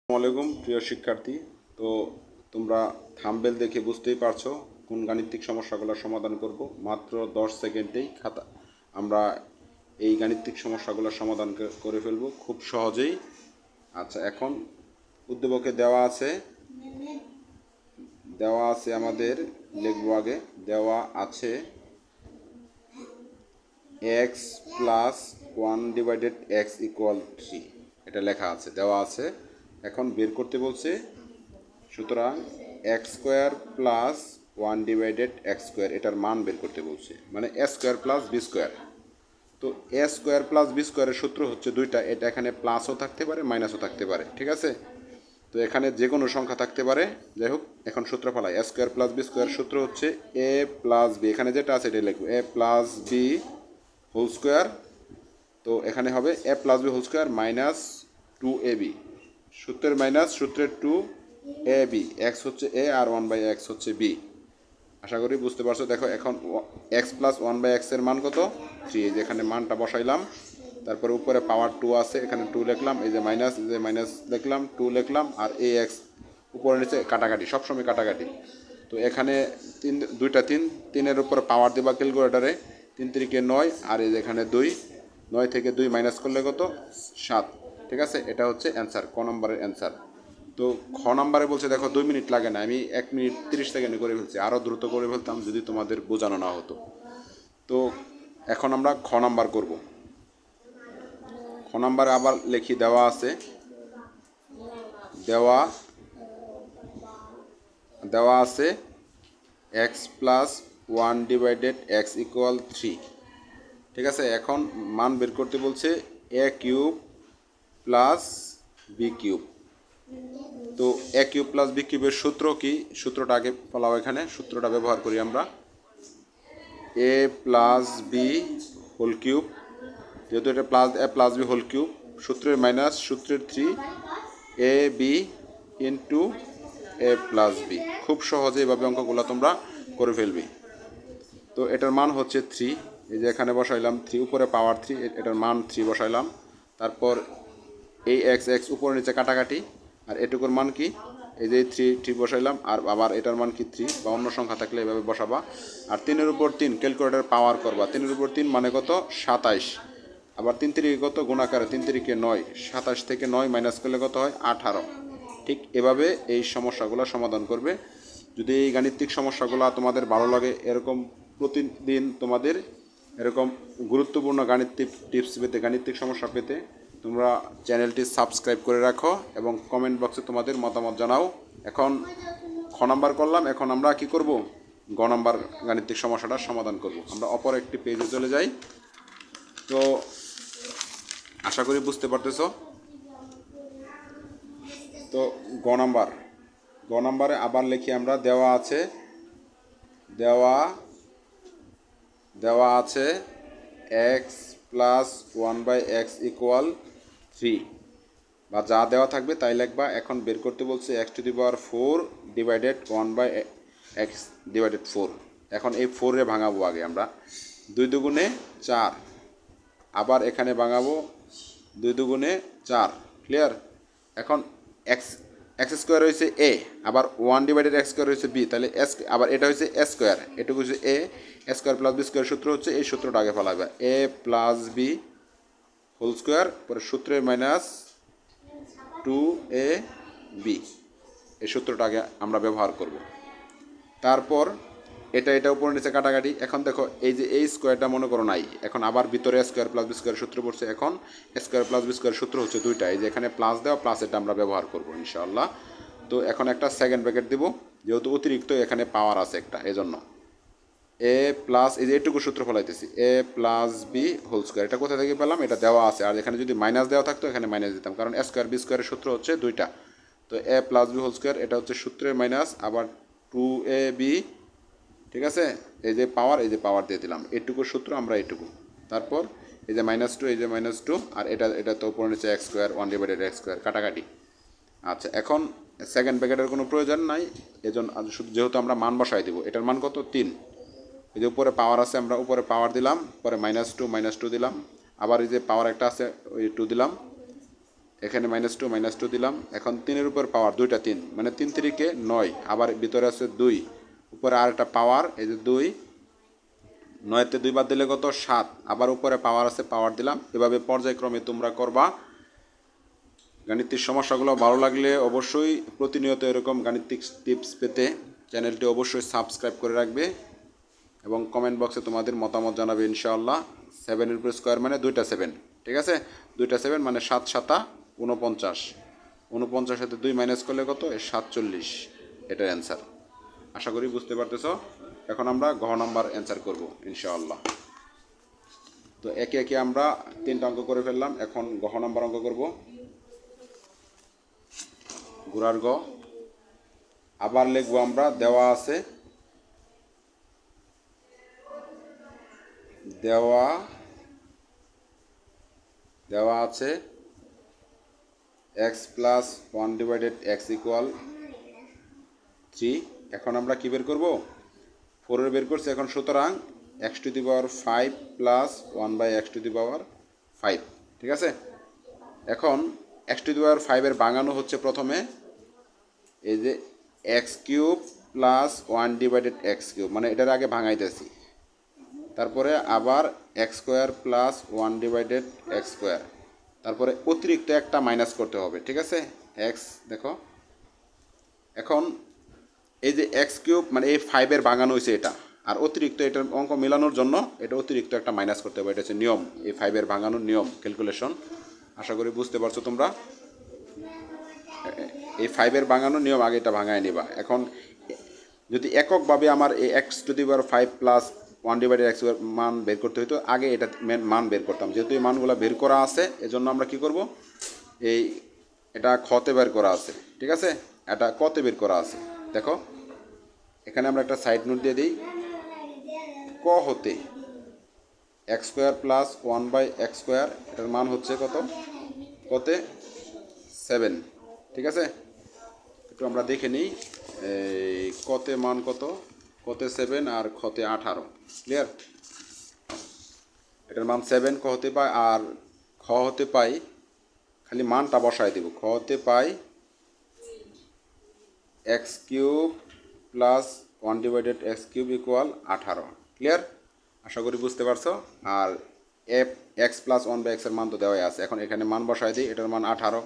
আসসালামু আলাইকুম প্রিয় শিক্ষার্থী। তো তোমরা থাম্বনেল দেখে বুঝতেই পারছো কোন গাণিতিক সমস্যাগুলো সমাধান করব। মাত্র 10 সেকেন্ডেই আমরা এই গাণিতিক সমস্যাগুলো সমাধান করে ফেলব খুব সহজেই। আচ্ছা, এখন উদ্দীপকে দেওয়া আছে আমাদের লিখব আগে। দেওয়া আছে এক্স প্লাস 1/x=3, এটা লেখা আছে, দেওয়া আছে। এখন বের করতে বলছে, সুতরাং এক্স স্কোয়ার প্লাস 1/x², এটার মান বের করতে বলছে, মানে এ স্কোয়ার প্লাস বি স্কোয়ার। তো এ স্কোয়ার প্লাস বি স্কোয়ারের সূত্র হচ্ছে দুইটা, এটা এখানে প্লাসও থাকতে পারে মাইনাসও থাকতে পারে, ঠিক আছে। তো এখানে যে কোনো সংখ্যা থাকতে পারে, যাই হোক। এখন সূত্র ফলাই, এ স্কোয়ার প্লাস বি স্কোয়ার সূত্র হচ্ছে এ প্লাস বি, এখানে যেটা আছে এটা লিখবো, A plus B whole square. তো এখানে হবে A plus B whole square minus 2ab, সূত্রের মাইনাস সূত্রের 2ab, এক্স হচ্ছে এ আর 1/x হচ্ছে বি। আশা করি বুঝতে পারছো। দেখো এখন এক্স প্লাস 1/x এর মান কত? 3। যেখানে মানটা বসাইলাম, তারপরে উপরে পাওয়ার 2 আছে, এখানে 2 লিখলাম, এই যে মাইনাস লিখলাম, 2 লিখলাম, আর এই এক্স উপরে নিচে কাটাকাটি, সবসময় কাটাকাটি। তো এখানে দুইটা তিনের উপরে পাওয়ার দেবা ক্যালকুলেটারে, 3 3 9, আর এই যে এখানে 2, 9 থেকে 2 মাইনাস করলে কত? 7, ঠিক আছে। এটা হচ্ছে অ্যান্সার, ক নম্বরের অ্যান্সার। তো খ নম্বরে বলছে, দেখো 2 মিনিট লাগে না, আমি 1 মিনিট 30 সেকেন্ডে করে ফেলছি, আরও দ্রুত করে ফেলতাম যদি তোমাদের বোঝানো না হতো। তো এখন আমরা খ নাম্বার করব। খ নাম্বারে আবার লিখি, দেওয়া দেওয়া আছে এক্স প্লাস 1/x=3, ঠিক আছে। এখন মান বের করতে বলছে এ কিউব প্লাস বি কিউব। তো এ কিউব প্লাস বি কিউবের সূত্র কি? সূত্রটা আগে ফলাও, এখানে সূত্রটা ব্যবহার করি আমরা। এ প্লাস বি হোল কিউব, যেহেতু এটা প্লাস এ প্লাস বি হোল কিউব, সূত্রের মাইনাস সূত্রের 3 A B into A plus B. খুব সহজে এভাবে অঙ্কগুলো তোমরা করে ফেলবি। তো এটার মান হচ্ছে 3, এই যে এখানে বসাইলাম 3, উপরে পাওয়ার 3, এটার মান 3 বসাইলাম। তারপর এই এক্স উপরে নিচে কাটাকাটি, আর এটুকুর মান কি? এই যে 3 বসাইলাম, আর আবার এটার মান কি 3, বা অন্য সংখ্যা থাকলে এভাবে বসাবা। আর 3-এর উপর 3 ক্যালকুলেটর পাওয়ার করবা, 3-এর উপর 3 মানে কত? 27। আবার 3 3 কত? গুণাকারে 3 3 9, 27 থেকে 9 মাইনাস করলে কত হয়? 18। ঠিক এভাবে এই সমস্যাগুলো সমাধান করবে। যদি এই গাণিতিক সমস্যাগুলো তোমাদের ভালো লাগে, এরকম প্রতিদিন তোমাদের এরকম গুরুত্বপূর্ণ গাণিতিক টিপস পেতে, গাণিতিক সমস্যা পেতে, তোমরা চ্যানেলটি সাবস্ক্রাইব করে রাখো এবং কমেন্ট বক্সে তোমাদের মতামত জানাও। এখন খ নাম্বার করলাম, এখন আমরা কি করব? গ নাম্বার গাণিতিক সমস্যাটা সমাধান করব। আমরা অপর একটি পেজে চলে যাই। তো আশা করি বুঝতে পারতেছ। তো গ নাম্বারে আবার লিখি আমরা, দেওয়া আছে এক্স প্লাস 1/x=3, বা যা দেওয়া থাকবে তাই লিখবা। এখন বের করতে বলছে x⁴ ডিভাইডেড 1/x/4। এখন এই 4-এ ভাঙাবো আগে আমরা, 2 দুগুণে 4, আবার এখানে ভাঙাবো 2 দুগুণে 4, ক্লিয়ার। এখন এক্স স্কোয়ার হয়েছে এ, আবার 1/x² হয়েছে বি, তাহলে এস, আবার এটা হয়েছে এ স্কোয়ার, এটুকু হচ্ছে এ স্কোয়ার প্লাস বি স্কোয়ার সূত্র হচ্ছে, এই সূত্রটা আগে ফেলাবে, এ প্লাস বি হোল স্কোয়ার, পরে সূত্রের মাইনাস 2ab, এই সূত্রটা আগে আমরা ব্যবহার করব। তারপর এটা উপরে নিচে কাটাকাটি। এখন দেখো এই যে এই স্কোয়ারটা মনে করো নাই, এখন আবার ভিতরে স্কোয়ার প্লাস বি স্কোয়ার সূত্র পড়ছে। এখন স্কোয়ার প্লাস বি স্কোয়ার সূত্র হচ্ছে দুইটা, এই যে এখানে প্লাস দেওয়া, প্লাস এটা আমরা ব্যবহার করবো ইনশাআল্লাহ। তো এখন একটা সেকেন্ড ব্র্যাকেট দিব, যেহেতু অতিরিক্ত এখানে পাওয়ার আছে একটা, এজন্য এ প্লাস, এই যে এটুকু সূত্র ফলাইতেছি, এ প্লাস বি হোল স্কোয়ার। এটা কোথা থেকে পেলাম? এটা দেওয়া আছে, আর এখানে যদি মাইনাস দেওয়া থাকতো এখানে মাইনাস দিতাম, কারণ স্কোয়ার বি স্কোয়ারের সূত্র হচ্ছে দুইটা। তো এ প্লাস বি হোল স্কোয়ার, এটা হচ্ছে সূত্রের মাইনাস, আবার 2ab, ঠিক আছে। এই যে পাওয়ার দিয়ে দিলাম, এটুকু সূত্র আমরা এটুকু। তারপর এই যে -2, এই যে -2, আর এটা তো উপরে নিচে x² 1/x² কাটাকাটি। আচ্ছা, এখন সেকেন্ড ব্র্যাকেটের কোনো প্রয়োজন নাই, এজন্য যেহেতু আমরা মান বসাই দিব। এটার মান কত? 3। এই যে উপরে পাওয়ার আছে, আমরা উপরে পাওয়ার দিলাম, পরে -2 দিলাম, আবার এই যে পাওয়ার একটা আছে ওই 2 দিলাম, এখানে -2 দিলাম। এখন 3-এর উপর পাওয়ার, দুইটা 3 মানে 3 3 9, আবার ভিতরে আছে 2, উপরে আর একটা পাওয়ার, এই যে 2, 9-তে 2 বাদ দিলে কত 7, আবার উপরে পাওয়ার আছে, পাওয়ার দিলাম। এভাবে পর্যায়ক্রমে তোমরা করবা। গাণিতিক সমস্যাগুলো ভালো লাগলে অবশ্যই প্রতিনিয়ত এরকম গাণিতিক টিপস পেতে চ্যানেলটি অবশ্যই সাবস্ক্রাইব করে রাখবে এবং কমেন্ট বক্সে তোমাদের মতামত জানাবে ইনশাআল্লাহ। 7-এর উপর স্কোয়ার মানে দুইটা 7, ঠিক আছে, দুইটা 7 মানে 7 7 49, 49 সাথে 2 মাইনাস করলে কত 47, এটার অ্যান্সার। আশা করি বুঝতে পারতেছো। এখন আমরা ঘ নাম্বার অ্যান্সার করব ইনশাআল্লাহ। তো একে একে আমরা 3টা অঙ্ক করে ফেললাম, এখন ঘ নাম্বার অঙ্ক করব। ঘোড়ার গ। আবার লিখবো আমরা দেওয়া আছে, দেওয়া আছে x প্লাস 1/x ইকুয়াল 3। এখন আমরা কি বের করব, 4 বের করছি। এখন সুতরাং x⁵ প্লাস 1/x⁵, ঠিক আছে। এখন x⁵ এর ভাঙানো হচ্ছে প্রথমে এই যে x³ প্লাস 1/x³ মানে এটার আগে ভাঙাইতেছি, তারপরে আবার x² প্লাস 1/x², তারপরে অতিরিক্ত একটা মাইনাস করতে হবে, ঠিক আছে। x দেখো, এখন এই যে x³ মানে এই 5-এর ভাঙানো হয়েছে এটা, আর অতিরিক্ত এটার অঙ্ক মেলানোর জন্য এটা অতিরিক্ত একটা মাইনাস করতে হবে। এটা হচ্ছে নিয়ম, এই 5-এর ভাঙানোর নিয়ম, ক্যালকুলেশন। আশা করি বুঝতে পারছো তোমরা। এই 5-এর ভাঙানোর নিয়ম আগে এটা ভাঙায় নিবা। এখন যদি এককভাবে আমার এই x⁵ প্লাস 1/x মান বের করতে হতো, আগে এটা মান বের করতাম। যেহেতু এই মানগুলো বের করা আছে, এজন্য আমরা কি করব, এটা খতে বের করা আছে, ঠিক আছে, এটা কতে বের করা আছে। দেখো এখানে আমরা একটা সাইড নোট দিয়ে দিই। ক হতে x² প্লাস 1/x², এটার মান হচ্ছে কত, কতে 7, ঠিক আছে। একটু আমরা দেখে নিই, এই কতে মান কত, কতে 7 আর খতে 18, ক্লিয়ার। এটার মান 7 ক হতে পাই, আর খ হতে পাই, খালি মানটা বসায় দেব। খ হতে পাই x³ plus 1/x³ equal 18, clear. আশা করি বুঝতে পারছো। আর x প্লাস 1/x এর মান তো দেওয়াই আছে। এখন এখানে মান বসায় দিই। এটার মান 18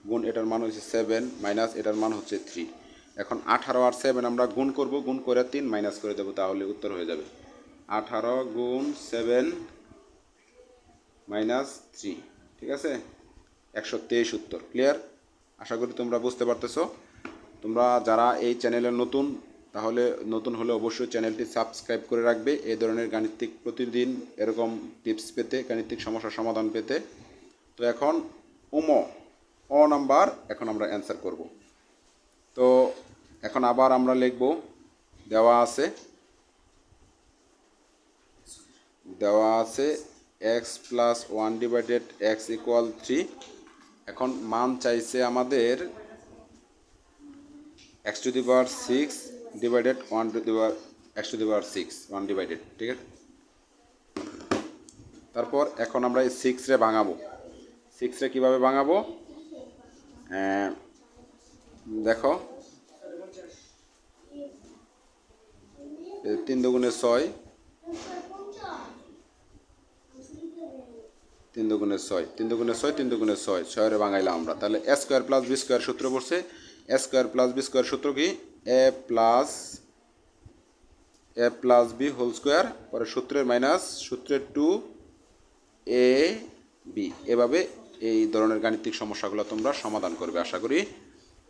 গুণ এটার মান হচ্ছে 7 মাইনাস এটার মান হচ্ছে 3। এখন 18 আর 7 আমরা গুণ করব, গুণ করে 3 মাইনাস করে দেবো, তাহলে উত্তর হয়ে যাবে 18 গুণ 7 মাইনাস 3, ঠিক আছে, 123 উত্তর, ক্লিয়ার। আশা করি তোমরা বুঝতে পারতেছো। তোমরা যারা এই চ্যানেলে নতুন, তাহলে নতুন হলে অবশ্যই চ্যানেলটি সাবস্ক্রাইব করে রাখবে এই ধরনের গাণিতিক প্রতিদিন এরকম টিপস পেতে, গাণিতিক সমস্যার সমাধান পেতে। তো এখন অ নাম্বার এখন আমরা অ্যান্সার করব। তো এখন আবার আমরা লিখব, দেওয়া আছে x প্লাস 1/x ইকুয়াল 3। এখন মান চাইছে আমাদের x⁶ ডিভাইডেড 1/x⁶, 1 ডিভাইডেড, ঠিক আছে। তারপর এখন আমরা এই 6 রে ভাঙাবো। 6 রে কীভাবে ভাঙাবো, দেখো 3 দুগুণে 6, 3 দুগুণে 6, 3 দুগুণে 6, 3 দুগুণে 6, 6 রে ভাঙাইলাম আমরা। তাহলে a² প্লাস b² সূত্র পড়ছে। a² প্লাস b² সূত্র কি, a plus b whole square, পরে সূত্রের মাইনাস সূত্রের 2ab। এভাবে এই ধরনের গাণিতিক সমস্যাগুলো তোমরা সমাধান করবে আশা করি।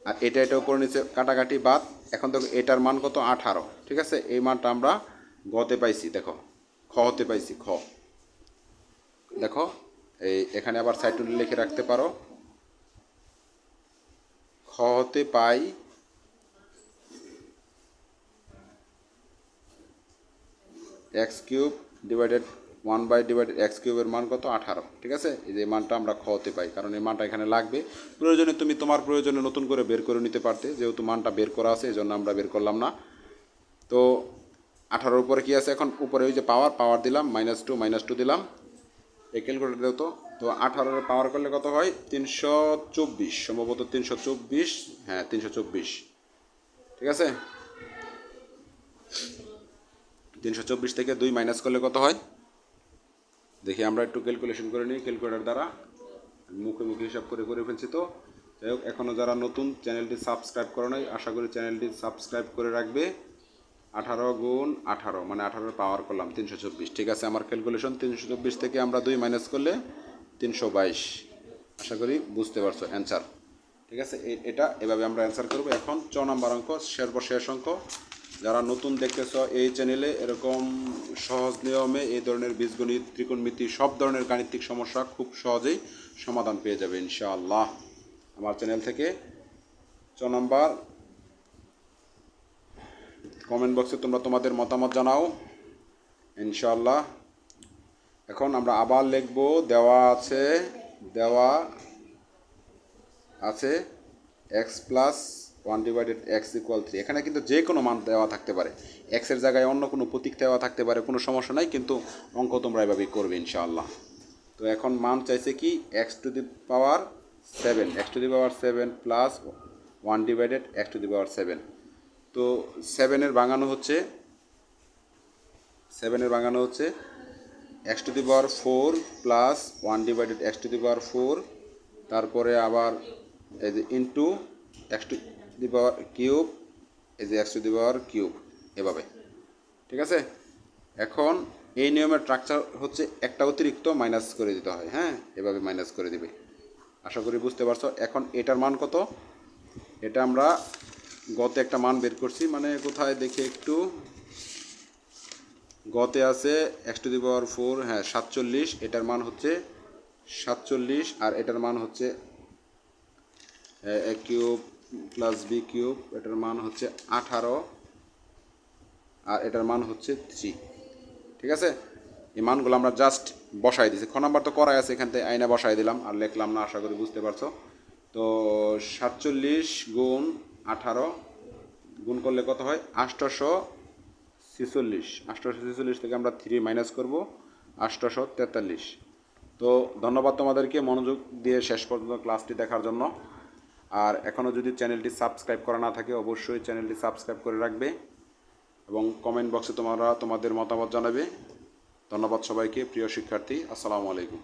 আর এটাও করে নিচ্ছে কাটাকাটি বাদ। এখন দেখো এটার মান কত 18, ঠিক আছে। এই মানটা আমরা গতে পাইছি, দেখো খ হতে পাইছি। খ দেখো এখানে আবার সাইড নোটে লিখে রাখতে পারো। খ হতে পাই x³ ডিভাইডেড 1/x³ এর মান কত 18, ঠিক আছে। এই যে মানটা আমরা খ হতে পাই, কারণ এই মানটা এখানে লাগবে। প্রয়োজনে তুমি তোমার প্রয়োজনে নতুন করে বের করে নিতে পারতে, যেহেতু মানটা বের করা আছে এই জন্য আমরা বের করলাম না। তো 18-র উপরে কি আছে, এখন উপরে ওই যে পাওয়ার দিলাম, -2 দিলাম, এই ক্যালকুলেটর দেও তো। তো 18 পাওয়ার করলে কত হয়? 324, সম্ভবত 324, হ্যাঁ 324। ঠিক আছে, 324 থেকে 2 মাইনাস করলে কত হয় দেখি আমরা একটু ক্যালকুলেশন করে নিই ক্যালকুলেটর দ্বারা। মুখে মুখে হিসাব করে করে ফেলছি। তো যাই হোক, এখনও যারা নতুন চ্যানেলটি সাবস্ক্রাইব করো নাই, আশা করি চ্যানেলটি সাবস্ক্রাইব করে রাখবে। 18 গুণ 18 মানে 18 পাওয়ার করলাম 324। ঠিক আছে, আমার ক্যালকুলেশন 324 থেকে আমরা 2 মাইনাস করলে 322। আশা করি বুঝতে পারছো অ্যান্সার। ঠিক আছে, এটা এভাবে আমরা অ্যান্সার করবো। এখন 4 নম্বর অঙ্ক, সর্বশেষ অঙ্ক। যারা নতুন দেখতেছ এই চ্যানেলে এরকম সহজ নিয়মে এই ধরনের বীজগণিত, ত্রিকোণমিতি, সব ধরনের গাণিতিক সমস্যা খুব সহজেই সমাধান পেয়ে যাবে ইনশাআল্লাহ আমার চ্যানেল থেকে। 4 নম্বর, কমেন্ট বক্সে তোমরা তোমাদের মতামত জানাও ইনশাআল্লাহ। এখন আমরা আবার লিখব, দেওয়া আছে এক্স প্লাস 1/x = 3। এখানে কিন্তু যে কোনো মান দেওয়া থাকতে পারে, এক্সের জায়গায় অন্য কোনো প্রতীক দেওয়া থাকতে পারে, কোনো সমস্যা নাই, কিন্তু অঙ্ক তোমরা এভাবেই করবে ইনশাআল্লাহ। তো এখন মান চাইছে কি x⁷ প্লাস 1/x⁷। তো 7-এর ভাঙানো হচ্ছে x⁴ প্লাস 1/x⁴, তারপরে আবার এই যে ইন্টু x⁵, এই যে x⁵, এভাবে। ঠিক আছে, এখন এই নিয়মের স্ট্রাকচার হচ্ছে একটা অতিরিক্ত মাইনাস করে দিতে হয়। হ্যাঁ, এভাবে মাইনাস করে দিবে। আশা করি বুঝতে পারছো। এখন এটার মান কত? এটা আমরা গতে একটা মান বের করছি, মানে কোথায় দেখি একটু, গতে আছে x⁴, হ্যাঁ 47। এটার মান হচ্ছে 47, আর এটার মান হচ্ছে a³ প্লাস b³, এটার মান হচ্ছে 18, আর এটার মান হচ্ছে 3। ঠিক আছে, এই মানগুলো আমরা জাস্ট বসাই দিছি। খ নাম্বার তো করাই আছে, এখান থেকে আইনা বসাই দিলাম, আর লিখলাম না। আশা করি বুঝতে পারছো। তো 47 গুণ 18 গুণ করলে কত হয়? 846। 846 থেকে আমরা 3 মাইনাস করব, 843। তো ধন্যবাদ তোমাদেরকে মনোযোগ দিয়ে শেষ পর্যন্ত ক্লাসটি দেখার জন্য। আর এখনও যদি চ্যানেলটি সাবস্ক্রাইব করা না থাকে, অবশ্যই চ্যানেলটি সাবস্ক্রাইব করে রাখবে এবং কমেন্ট বক্সে তোমরা তোমাদের মতামত জানাবে। ধন্যবাদ সবাইকে। প্রিয় শিক্ষার্থী, আসসালামু আলাইকুম।